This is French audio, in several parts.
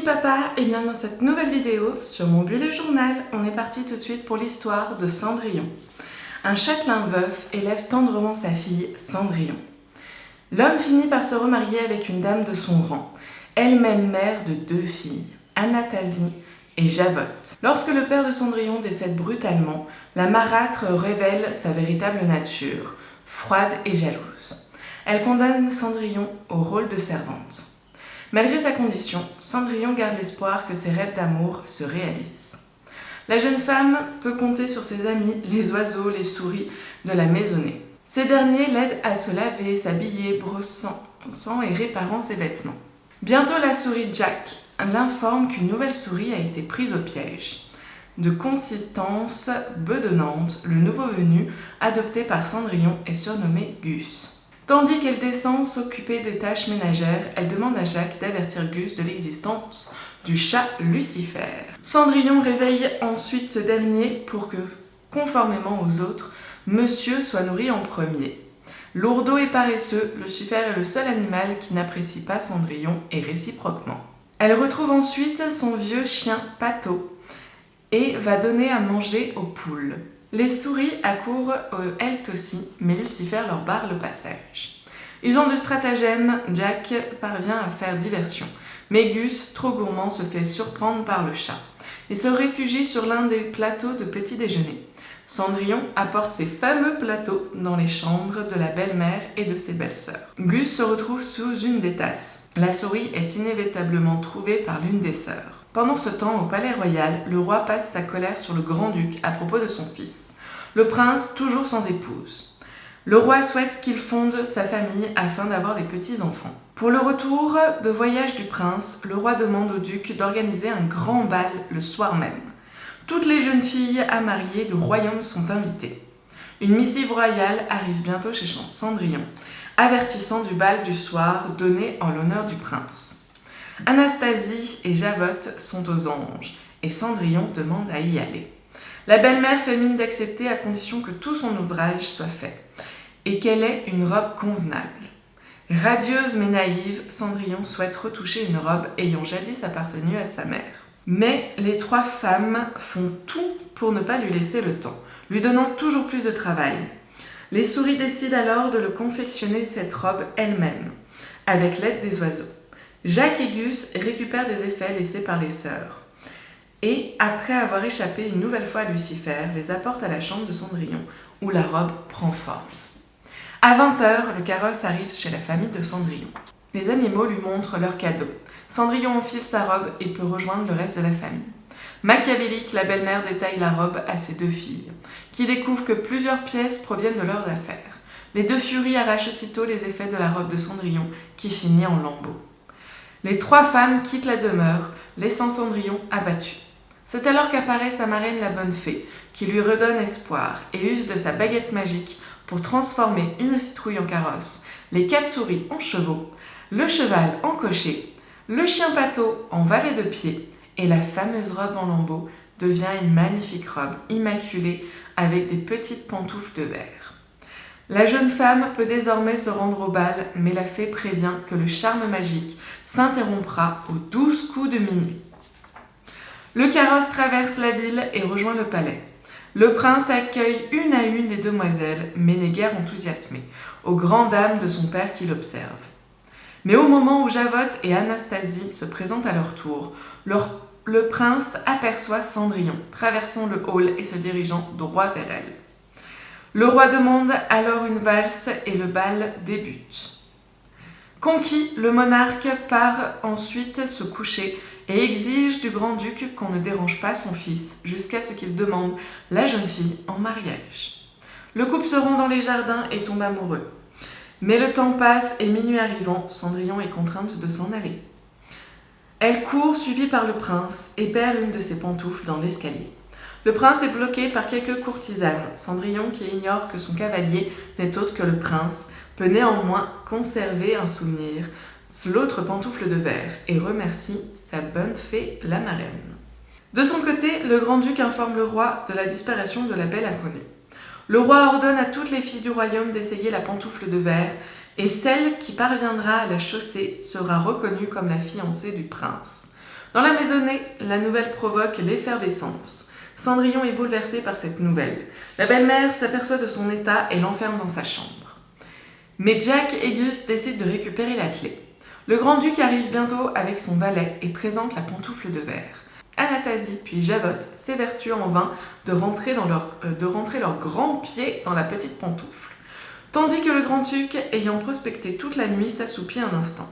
papa et bienvenue dans cette nouvelle vidéo sur mon bullet journal. On est parti tout de suite pour l'histoire de Cendrillon. Un châtelain veuf élève tendrement sa fille Cendrillon. L'homme finit par se remarier avec une dame de son rang, elle-même mère de 2 filles, Anastasie et Javotte. Lorsque le père de Cendrillon décède brutalement, la marâtre révèle sa véritable nature, froide et jalouse. Elle condamne Cendrillon au rôle de servante. Malgré sa condition, Cendrillon garde l'espoir que ses rêves d'amour se réalisent. La jeune femme peut compter sur ses amis, les oiseaux, les souris de la maisonnée. Ces derniers l'aident à se laver, s'habiller, brossant et réparant ses vêtements. Bientôt, la souris Jack l'informe qu'une nouvelle souris a été prise au piège. De consistance bedonnante, le nouveau venu, adopté par Cendrillon, est surnommé Gus. Tandis qu'elle descend s'occuper des tâches ménagères, elle demande à Jacques d'avertir Gus de l'existence du chat Lucifer. Cendrillon réveille ensuite ce dernier pour que, conformément aux autres, Monsieur soit nourri en premier. Lourdeau et paresseux, Lucifer est le seul animal qui n'apprécie pas Cendrillon et réciproquement. Elle retrouve ensuite son vieux chien Pato et va donner à manger aux poules. Les souris accourent elles aussi, mais Lucifer leur barre le passage. Usant de stratagème, Jack parvient à faire diversion. Mais Gus, trop gourmand, se fait surprendre par le chat et se réfugie sur l'un des plateaux de petit déjeuner. Cendrillon apporte ses fameux plateaux dans les chambres de la belle-mère et de ses belles-sœurs. Gus se retrouve sous une des tasses. La souris est inévitablement trouvée par l'une des sœurs. Pendant ce temps, au palais royal, le roi passe sa colère sur le grand-duc à propos de son fils. Le prince, toujours sans épouse. Le roi souhaite qu'il fonde sa famille afin d'avoir des petits-enfants. Pour le retour de voyage du prince, le roi demande au duc d'organiser un grand bal le soir même. Toutes les jeunes filles à marier du royaume sont invitées. Une missive royale arrive bientôt chez Cendrillon, avertissant du bal du soir donné en l'honneur du prince. Anastasie et Javotte sont aux anges et Cendrillon demande à y aller. La belle-mère fait mine d'accepter à condition que tout son ouvrage soit fait et qu'elle ait une robe convenable. Radieuse mais naïve, Cendrillon souhaite retoucher une robe ayant jadis appartenu à sa mère. Mais les 3 femmes font tout pour ne pas lui laisser le temps, lui donnant toujours plus de travail. Les souris décident alors de le confectionner cette robe elles-mêmes, avec l'aide des oiseaux. Jacques et Gus récupèrent des effets laissés par les sœurs et, après avoir échappé une nouvelle fois à Lucifer, les apportent à la chambre de Cendrillon où la robe prend forme. À 20h, le carrosse arrive chez la famille de Cendrillon. Les animaux lui montrent leurs cadeaux. Cendrillon enfile sa robe et peut rejoindre le reste de la famille. Machiavélique, la belle-mère détaille la robe à ses 2 filles, qui découvrent que plusieurs pièces proviennent de leurs affaires. Les 2 furies arrachent aussitôt les effets de la robe de Cendrillon, qui finit en lambeaux. Les 3 femmes quittent la demeure, laissant Cendrillon abattu. C'est alors qu'apparaît sa marraine la bonne fée, qui lui redonne espoir et use de sa baguette magique pour transformer une citrouille en carrosse, les 4 souris en chevaux, le cheval en cocher, le chien Pato en valet de pied et la fameuse robe en lambeaux devient une magnifique robe immaculée avec des petites pantoufles de verre. La jeune femme peut désormais se rendre au bal, mais la fée prévient que le charme magique s'interrompra aux 12 coups de minuit. Le carrosse traverse la ville et rejoint le palais. Le prince accueille une à une les demoiselles, mais n'est guère enthousiasmé, aux grandes dames de son père qui l'observent. Mais au moment où Javotte et Anastasie se présentent à leur tour, le prince aperçoit Cendrillon, traversant le hall et se dirigeant droit vers elle. Le roi demande alors une valse et le bal débute. Conquis, le monarque part ensuite se coucher et exige du grand-duc qu'on ne dérange pas son fils jusqu'à ce qu'il demande la jeune fille en mariage. Le couple se rend dans les jardins et tombe amoureux. Mais le temps passe et minuit arrivant, Cendrillon est contrainte de s'en aller. Elle court suivie par le prince et perd une de ses pantoufles dans l'escalier. Le prince est bloqué par quelques courtisanes. Cendrillon, qui ignore que son cavalier n'est autre que le prince, peut néanmoins conserver un souvenir, l'autre pantoufle de verre, et remercie sa bonne fée, la marraine. De son côté, le grand-duc informe le roi de la disparition de la belle inconnue. Le roi ordonne à toutes les filles du royaume d'essayer la pantoufle de verre, et celle qui parviendra à la chausser sera reconnue comme la fiancée du prince. Dans la maisonnée, la nouvelle provoque l'effervescence. Cendrillon est bouleversé par cette nouvelle. La belle-mère s'aperçoit de son état et l'enferme dans sa chambre. Mais Jack et Gus décident de récupérer la clé. Le grand-duc arrive bientôt avec son valet et présente la pantoufle de verre. Anastasie puis Javotte s'évertuent en vain de rentrer leurs grands pieds dans la petite pantoufle, tandis que le grand-duc, ayant prospecté toute la nuit, s'assoupit un instant.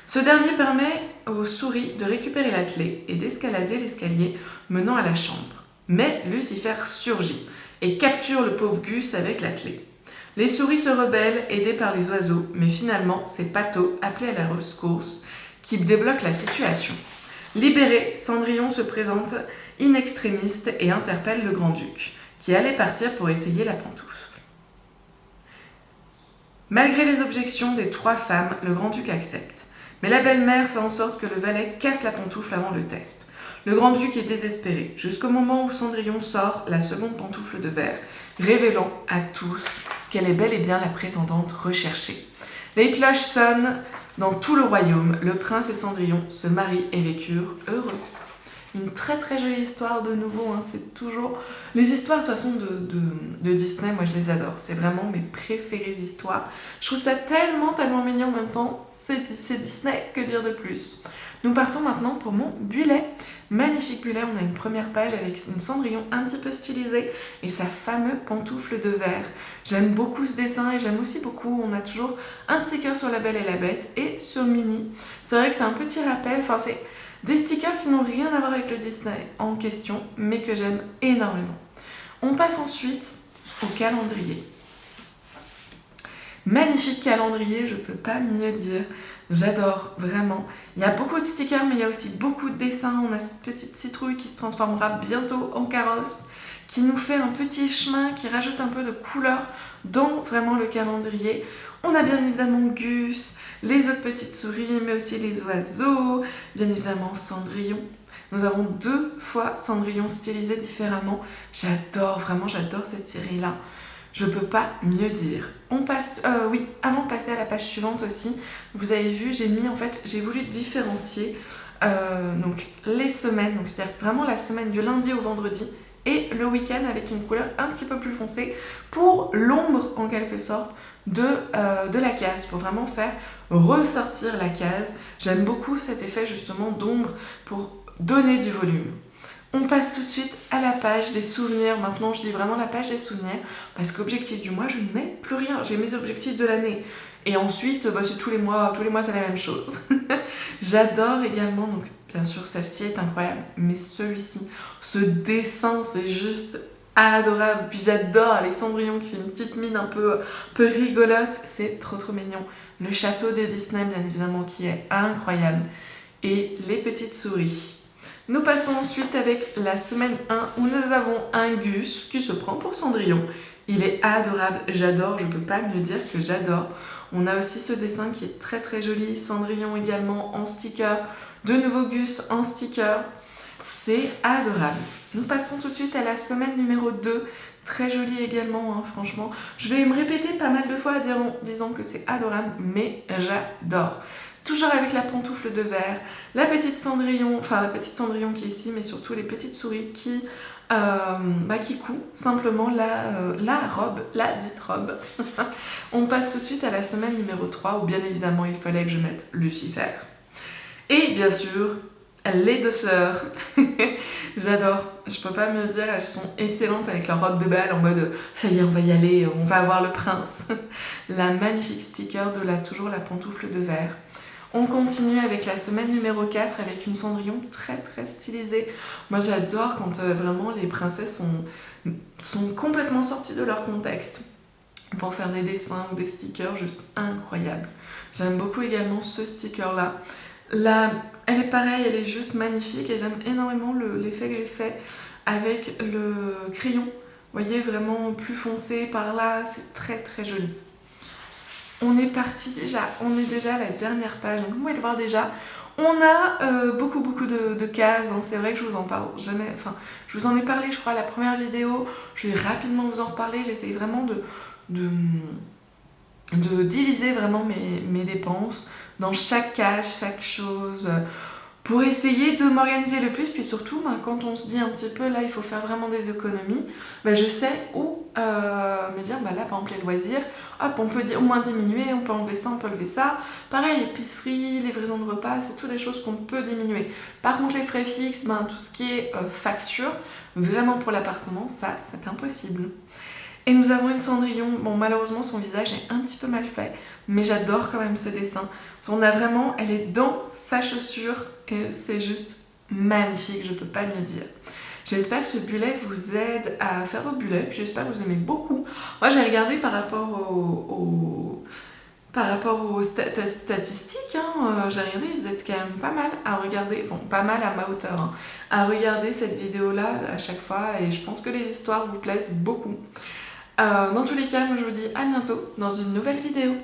Ce dernier permet aux souris de récupérer la clé et d'escalader l'escalier menant à la chambre. Mais Lucifer surgit et capture le pauvre Gus avec la clé. Les souris se rebellent, aidées par les oiseaux, mais finalement, c'est Pato, appelé à la rescousse, qui débloque la situation. Libéré, Cendrillon se présente in extremis et interpelle le grand-duc, qui allait partir pour essayer la pantoufle. Malgré les objections des 3 femmes, le grand-duc accepte. Mais la belle-mère fait en sorte que le valet casse la pantoufle avant le test. Le grand-duc est désespéré, jusqu'au moment où Cendrillon sort la seconde pantoufle de verre, révélant à tous qu'elle est bel et bien la prétendante recherchée. Les cloches sonnent dans tout le royaume, le prince et Cendrillon se marient et vécurent heureux. Une très très jolie histoire de nouveau, hein. C'est toujours... Les histoires de toute façon de Disney, moi je les adore, c'est vraiment mes préférées histoires. Je trouve ça tellement mignon en même temps, c'est Disney, que dire de plus. Nous partons maintenant pour mon bullet. Magnifique bullet, on a une première page avec une Cendrillon un petit peu stylisée et sa fameuse pantoufle de verre. J'aime beaucoup ce dessin et j'aime aussi beaucoup, on a toujours un sticker sur La Belle et la Bête et sur Minnie. C'est vrai que c'est un petit rappel, enfin c'est des stickers qui n'ont rien à voir avec le Disney en question, mais que j'aime énormément. On passe ensuite au calendrier. Magnifique calendrier, je peux pas mieux dire. J'adore, vraiment. Il y a beaucoup de stickers, mais il y a aussi beaucoup de dessins. On a cette petite citrouille qui se transformera bientôt en carrosse, qui nous fait un petit chemin, qui rajoute un peu de couleur dans vraiment le calendrier. On a bien évidemment Gus, les autres petites souris, mais aussi les oiseaux, bien évidemment Cendrillon. Nous avons 2 fois Cendrillon stylisé différemment. J'adore, vraiment j'adore cette série-là. Je peux pas mieux dire. On passe, avant de passer à la page suivante aussi, vous avez vu, j'ai voulu différencier donc les semaines, donc c'est-à-dire vraiment la semaine du lundi au vendredi et le week-end avec une couleur un petit peu plus foncée pour l'ombre en quelque sorte de la case, pour vraiment faire ressortir la case. J'aime beaucoup cet effet justement d'ombre pour donner du volume. On passe tout de suite à la page des souvenirs. Maintenant, je dis vraiment la page des souvenirs parce qu'objectif du mois, je n'ai plus rien. J'ai mes objectifs de l'année. Et ensuite, c'est tous les mois c'est la même chose. J'adore également, donc bien sûr, celle-ci est incroyable, mais celui-ci, ce dessin, c'est juste adorable. Puis j'adore Alexandrion qui fait une petite mine un peu rigolote. C'est trop mignon. Le château de Disney, bien évidemment, qui est incroyable. Et les petites souris. Nous passons ensuite avec la semaine 1 où nous avons un Gus qui se prend pour Cendrillon. Il est adorable, j'adore, je peux pas mieux dire que j'adore. On a aussi ce dessin qui est très très joli, Cendrillon également en sticker, de nouveau Gus en sticker. C'est adorable. Nous passons tout de suite à la semaine numéro 2, très jolie également, hein, franchement. Je vais me répéter pas mal de fois en disant que c'est adorable, mais j'adore. Toujours avec la pantoufle de verre, la petite Cendrillon qui est ici, mais surtout les petites souris qui couent simplement la robe, la dite robe. On passe tout de suite à la semaine numéro 3, où bien évidemment il fallait que je mette Lucifer. Et bien sûr, les 2 sœurs. J'adore, je peux pas me dire, elles sont excellentes avec leur robe de bal en mode ça y est, on va y aller, on va avoir le prince. La magnifique sticker de toujours la pantoufle de verre. On continue avec la semaine numéro 4 avec une Cendrillon très très stylisée. Moi j'adore quand vraiment les princesses sont complètement sorties de leur contexte pour faire des dessins ou des stickers juste incroyables. J'aime beaucoup également ce sticker-là. Là, elle est pareille, elle est juste magnifique et j'aime énormément l'effet que j'ai fait avec le crayon. Vous voyez, vraiment plus foncé par là, c'est très très joli. On est parti déjà, on est déjà à la dernière page, donc vous pouvez le voir déjà. On a beaucoup de cases, hein. C'est vrai que je vous en parle jamais, je vous en ai parlé je crois à la première vidéo, je vais rapidement vous en reparler, j'essaye vraiment de diviser vraiment mes dépenses dans chaque case, chaque chose. pour essayer de m'organiser le plus. Puis surtout, quand on se dit un petit peu là il faut faire vraiment des économies, je sais où me dire là par exemple les loisirs, hop, on peut au moins diminuer, on peut enlever ça, on peut enlever ça. Pareil, épicerie, livraison de repas, c'est toutes des choses qu'on peut diminuer. Par contre les frais fixes, tout ce qui est facture, vraiment pour l'appartement, ça c'est impossible. Et nous avons une Cendrillon, bon malheureusement son visage est un petit peu mal fait, mais j'adore quand même ce dessin. Elle est dans sa chaussure et c'est juste magnifique, je peux pas mieux dire. J'espère que ce bullet vous aide à faire vos bullets, puis j'espère que vous aimez beaucoup. Moi j'ai regardé par rapport aux statistiques, j'ai regardé, vous êtes quand même pas mal à regarder, bon pas mal à ma hauteur, à regarder cette vidéo là à chaque fois et je pense que les histoires vous plaisent beaucoup. Dans tous les cas, moi je vous dis à bientôt dans une nouvelle vidéo.